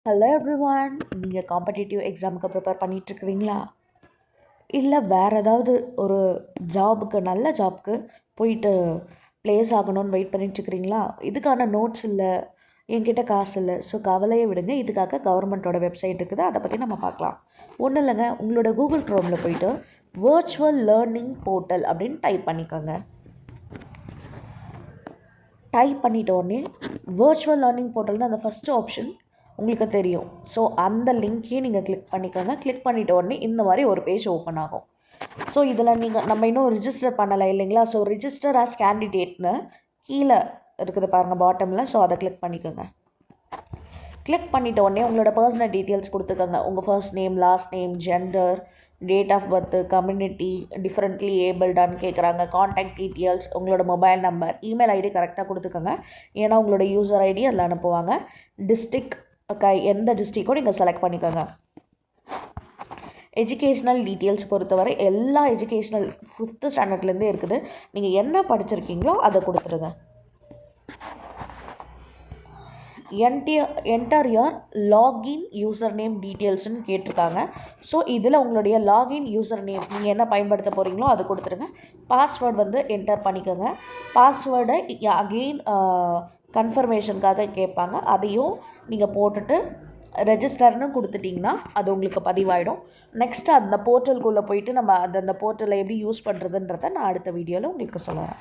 Hello everyone, நீங்கள் competitive எக்ஸாமுக்கு prepare பண்ணிகிட்ருக்கிறீங்களா? இல்லை வேறு ஏதாவது ஒரு ஜாபுக்கு நல்ல ஜாப்க்கு போயிட்டு ப்ளேஸ் ஆகணும்னு வெயிட் பண்ணிகிட்ருக்கிறீங்களா? இதுக்கான நோட்ஸ் இல்லை, என்கிட்ட காசு இல்லை. ஸோ கவலையை விடுங்க. இதுக்காக கவர்மெண்ட்டோட வெப்சைட் இருக்குது, அதை பற்றி நம்ம பார்க்கலாம். ஒன்றும் இல்லைங்க, உங்களோட கூகுள் க்ரோமில் போயிட்டு வர்ச்சுவல் லேர்னிங் போர்ட்டல் அப்படின்னு டைப் பண்ணிக்கோங்க. டைப் பண்ணிட்ட உடனே வர்ச்சுவல் லேர்னிங் போர்ட்டல்னு அந்த ஃபஸ்ட்டு ஆப்ஷன் உங்களுக்கு தெரியும். ஸோ அந்த லிங்க்கையும் நீங்கள் கிளிக் பண்ணிக்கோங்க. கிளிக் பண்ணிட்ட உடனே இந்த மாதிரி ஒரு பேஜ் ஓப்பன் ஆகும். ஸோ இதில் நம்ம இன்னும் ரிஜிஸ்டர் பண்ணலை இல்லைங்களா? ஸோ ரிஜிஸ்டர் ஆஸ் கேண்டிடேட்னு கீழே இருக்குது பாருங்கள் பாட்டமில். ஸோ அதை கிளிக் பண்ணிக்கோங்க. கிளிக் பண்ணிட்ட உடனே உங்களோட பர்சனல் டீட்டெயில்ஸ் கொடுத்துக்கோங்க. உங்கள் first name, last name, gender, date of birth, community, differently ஏபிள்டான்னு கேட்குறாங்க, காண்டாக்ட் டீட்டெயில்ஸ், உங்களோட மொபைல் நம்பர், இமெயில் ஐடி கரெக்டாக கொடுத்துக்கோங்க. ஏன்னா உங்களோட யூசர் ஐடி அதில் அனுப்புவாங்க. டிஸ்ட்ரிக் எந்த டிஸ்ட்ரிக்கோ நீங்கள் செலக்ட் பண்ணிக்கோங்க. எஜுகேஷ்னல் டீட்டெயில்ஸ் பொறுத்தவரை எல்லா எஜுகேஷ்னல் 5th ஸ்டாண்டர்ட்லேருந்தே இருக்குது. நீங்கள் என்ன படிச்சிருக்கீங்களோ அதை கொடுத்துருங்க. Enter your login user name டீட்டெயில்ஸ்னு கேட்டிருக்காங்க. ஸோ இதில் உங்களுடைய லாகின் யூசர் நேம் நீங்கள் என்ன பயன்படுத்த போகிறீங்களோ அது கொடுத்துருங்க. பாஸ்வேர்டு வந்து என்டர் பண்ணிக்கோங்க. பாஸ்வேர்டை அகெயின் கன்ஃபர்மேஷனுக்காக கேட்பாங்க. அதையும் நீங்கள் போட்டுட்டு ரெஜிஸ்டர்னு கொடுத்துட்டிங்கன்னா அது உங்களுக்கு பதிவாயிடும். நெக்ஸ்ட்டு அந்த போர்ட்டலுக்குள்ளே போயிட்டு நம்ம அந்த போர்ட்டலை எப்படி யூஸ் பண்ணுறதுன்றதை நான் அடுத்த வீடியோவில் உங்களுக்கு சொல்லுறேன்.